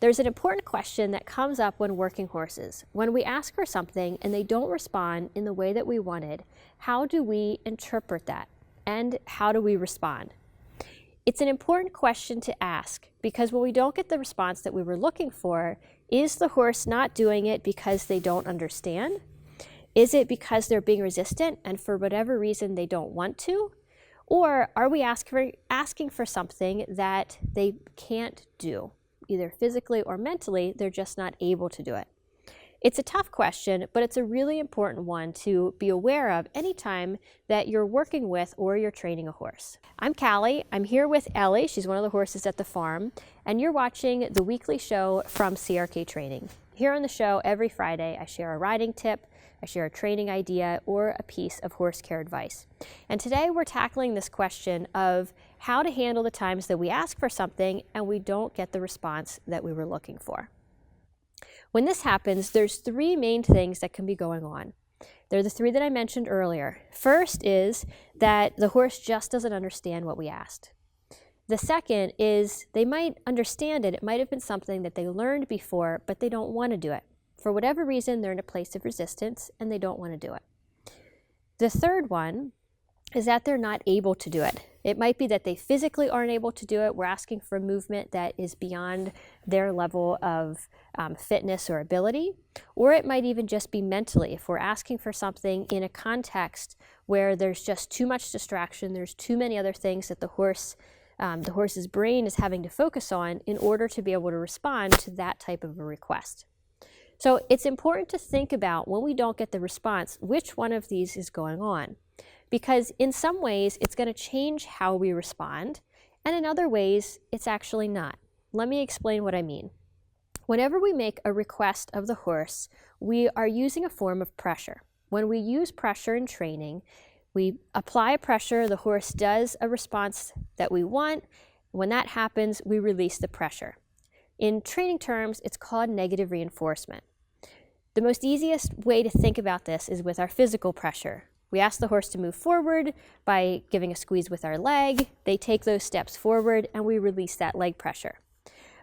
There's an important question that comes up when working horses. When we ask for something and they don't respond in the way that we wanted, how do we interpret that? And how do we respond? It's an important question to ask because when we don't get the response that we were looking for, is the horse not doing it because they don't understand? Is it because they're being resistant and for whatever reason they don't want to? Or are we asking for something that they can't do? Either physically or mentally, they're just not able to do it. It's a tough question, but it's a really important one to be aware of anytime that you're working with or you're training a horse. I'm Callie. I'm here with Ellie. She's one of the horses at the farm, and you're watching the weekly show from CRK Training. Here on the show, every Friday, I share a riding tip, I share a training idea, or a piece of horse care advice. And today we're tackling this question of how to handle the times that we ask for something and we don't get the response that we were looking for. When this happens, there's three main things that can be going on. They're the three that I mentioned earlier. First is that the horse just doesn't understand what we asked. The second is they might understand it. It might have been something that they learned before, but they don't want to do it. For whatever reason, they're in a place of resistance and they don't want to do it. The third one is that they're not able to do it. It might be that they physically aren't able to do it. We're asking for movement that is beyond their level of fitness or ability. Or it might even just be mentally. If we're asking for something in a context where there's just too much distraction, there's too many other things that the horse's brain is having to focus on in order to be able to respond to that type of a request. So it's important to think about when we don't get the response, which one of these is going on. Because in some ways, it's going to change how we respond, and in other ways, it's actually not. Let me explain what I mean. Whenever we make a request of the horse, we are using a form of pressure. When we use pressure in training, we apply pressure, the horse does a response that we want. When that happens, we release the pressure. In training terms, it's called negative reinforcement. The most easiest way to think about this is with our physical pressure. We ask the horse to move forward by giving a squeeze with our leg. They take those steps forward and we release that leg pressure.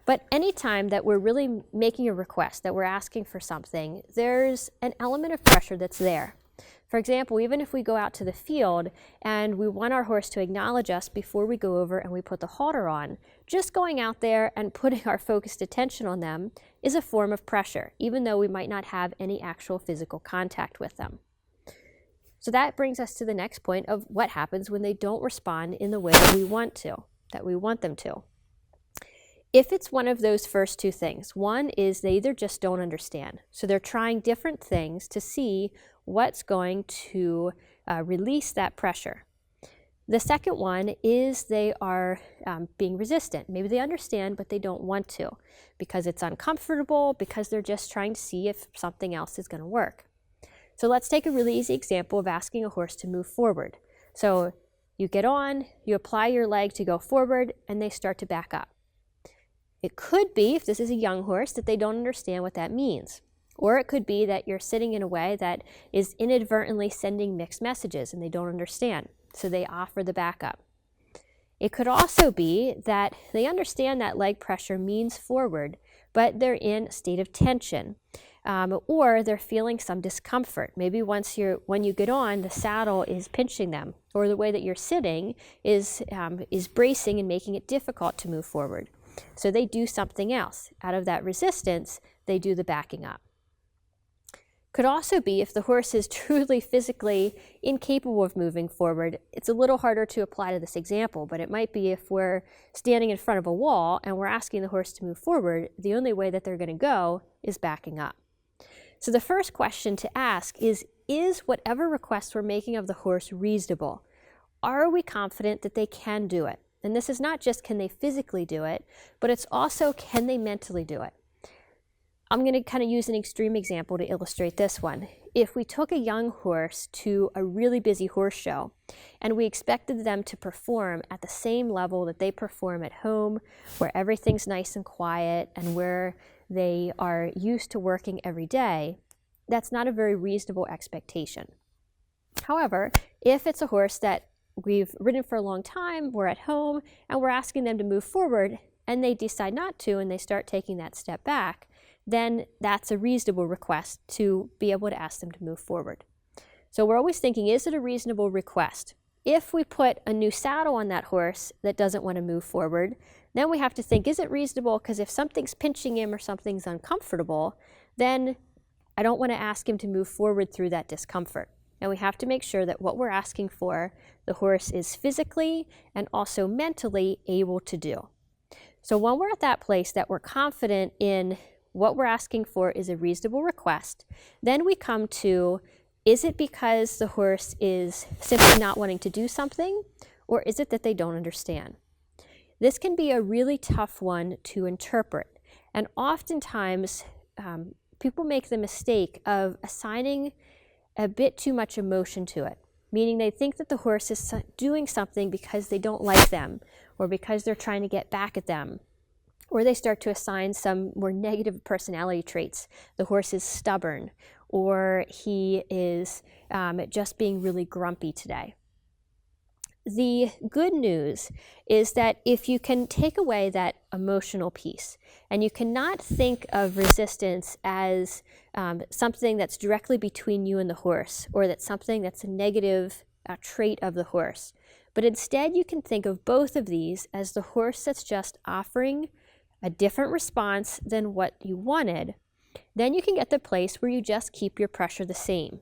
But anytime that we're really making a request, that we're asking for something, there's an element of pressure that's there. For example, even if we go out to the field and we want our horse to acknowledge us before we go over and we put the halter on, just going out there and putting our focused attention on them is a form of pressure, even though we might not have any actual physical contact with them. So that brings us to the next point of what happens when they don't respond in the way that we want them to. If it's one of those first two things, one is they either just don't understand. So they're trying different things to see what's going to release that pressure. The second one is they are being resistant. Maybe they understand, but they don't want to because it's uncomfortable, because they're just trying to see if something else is going to work. So let's take a really easy example of asking a horse to move forward. So you get on, you apply your leg to go forward, and they start to back up. It could be, if this is a young horse, that they don't understand what that means. Or it could be that you're sitting in a way that is inadvertently sending mixed messages and they don't understand, so they offer the backup. It could also be that they understand that leg pressure means forward, but they're in a state of tension, or they're feeling some discomfort. Maybe when you get on, the saddle is pinching them, or the way that you're sitting is bracing and making it difficult to move forward. So they do something else. Out of that resistance, they do the backing up. Could also be if the horse is truly physically incapable of moving forward. It's a little harder to apply to this example, but it might be if we're standing in front of a wall and we're asking the horse to move forward, the only way that they're going to go is backing up. So the first question to ask is whatever request we're making of the horse reasonable? Are we confident that they can do it? And this is not just can they physically do it, but it's also can they mentally do it? I'm going to kind of use an extreme example to illustrate this one. If we took a young horse to a really busy horse show and we expected them to perform at the same level that they perform at home, where everything's nice and quiet and where they are used to working every day, that's not a very reasonable expectation. However, if it's a horse that we've ridden for a long time, we're at home, and we're asking them to move forward, and they decide not to and they start taking that step back, then that's a reasonable request to be able to ask them to move forward. So we're always thinking, is it a reasonable request? If we put a new saddle on that horse that doesn't want to move forward, then we have to think, is it reasonable? Because if something's pinching him or something's uncomfortable, then I don't want to ask him to move forward through that discomfort. And we have to make sure that what we're asking for, the horse is physically and also mentally able to do. So when we're at that place that we're confident in what we're asking for is a reasonable request, then we come to, is it because the horse is simply not wanting to do something, or is it that they don't understand? This can be a really tough one to interpret, and oftentimes people make the mistake of assigning a bit too much emotion to it, meaning they think that the horse is doing something because they don't like them, or because they're trying to get back at them, or they start to assign some more negative personality traits. The horse is stubborn, or he is just being really grumpy today. The good news is that if you can take away that emotional piece, and you cannot think of resistance as something that's directly between you and the horse, or that's something that's a negative trait of the horse, but instead you can think of both of these as the horse that's just offering a different response than what you wanted, then you can get to the place where you just keep your pressure the same.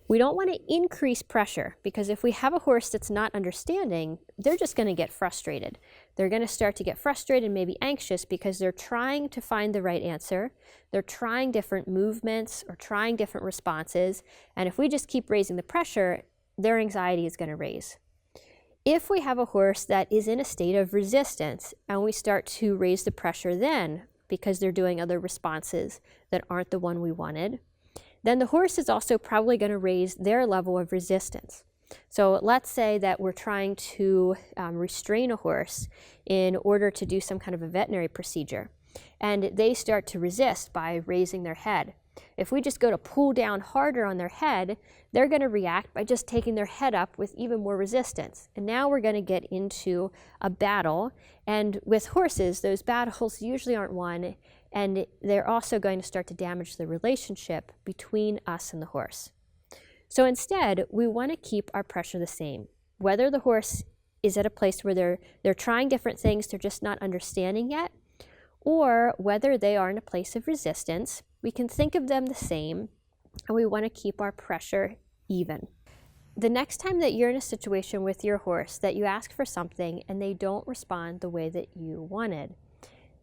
We don't want to increase pressure, because if we have a horse that's not understanding, they're just going to get frustrated. They're going to start to get frustrated and maybe anxious because they're trying to find the right answer. They're trying different movements or trying different responses. And if we just keep raising the pressure, their anxiety is going to raise. If we have a horse that is in a state of resistance and we start to raise the pressure then, because they're doing other responses that aren't the one we wanted, then the horse is also probably going to raise their level of resistance. So let's say that we're trying to restrain a horse in order to do some kind of a veterinary procedure, and they start to resist by raising their head. If we just go to pull down harder on their head, they're going to react by just taking their head up with even more resistance. And now we're going to get into a battle. And with horses, those battles usually aren't won, and they're also going to start to damage the relationship between us and the horse. So instead, we want to keep our pressure the same. Whether the horse is at a place where they're trying different things, they're just not understanding yet, or whether they are in a place of resistance, we can think of them the same, and we want to keep our pressure even. The next time that you're in a situation with your horse that you ask for something and they don't respond the way that you wanted,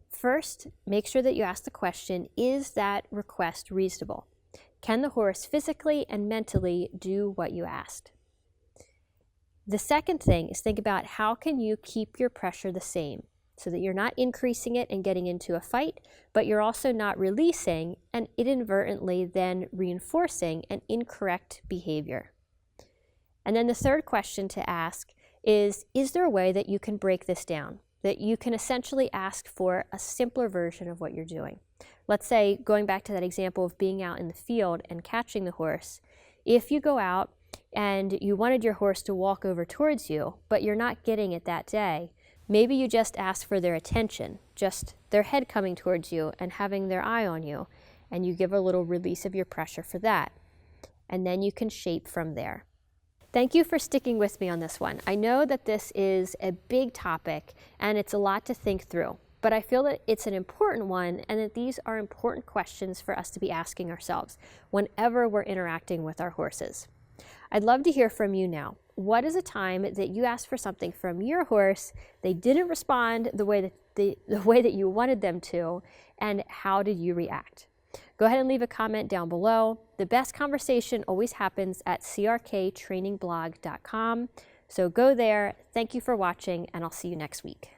first, make sure that you ask the question, is that request reasonable? Can the horse physically and mentally do what you asked? The second thing is think about, how can you keep your pressure the same so that you're not increasing it and getting into a fight, but you're also not releasing and inadvertently then reinforcing an incorrect behavior. And then the third question to ask is there a way that you can break this down? That you can essentially ask for a simpler version of what you're doing. Let's say, going back to that example of being out in the field and catching the horse, if you go out and you wanted your horse to walk over towards you, but you're not getting it that day, maybe you just ask for their attention, just their head coming towards you and having their eye on you, and you give a little release of your pressure for that. And then you can shape from there. Thank you for sticking with me on this one. I know that this is a big topic and it's a lot to think through, but I feel that it's an important one and that these are important questions for us to be asking ourselves whenever we're interacting with our horses. I'd love to hear from you now. What is a time that you asked for something from your horse, they didn't respond the way that you wanted them to, and how did you react? Go ahead and leave a comment down below. The best conversation always happens at crktrainingblog.com. So go there. Thank you for watching, and I'll see you next week.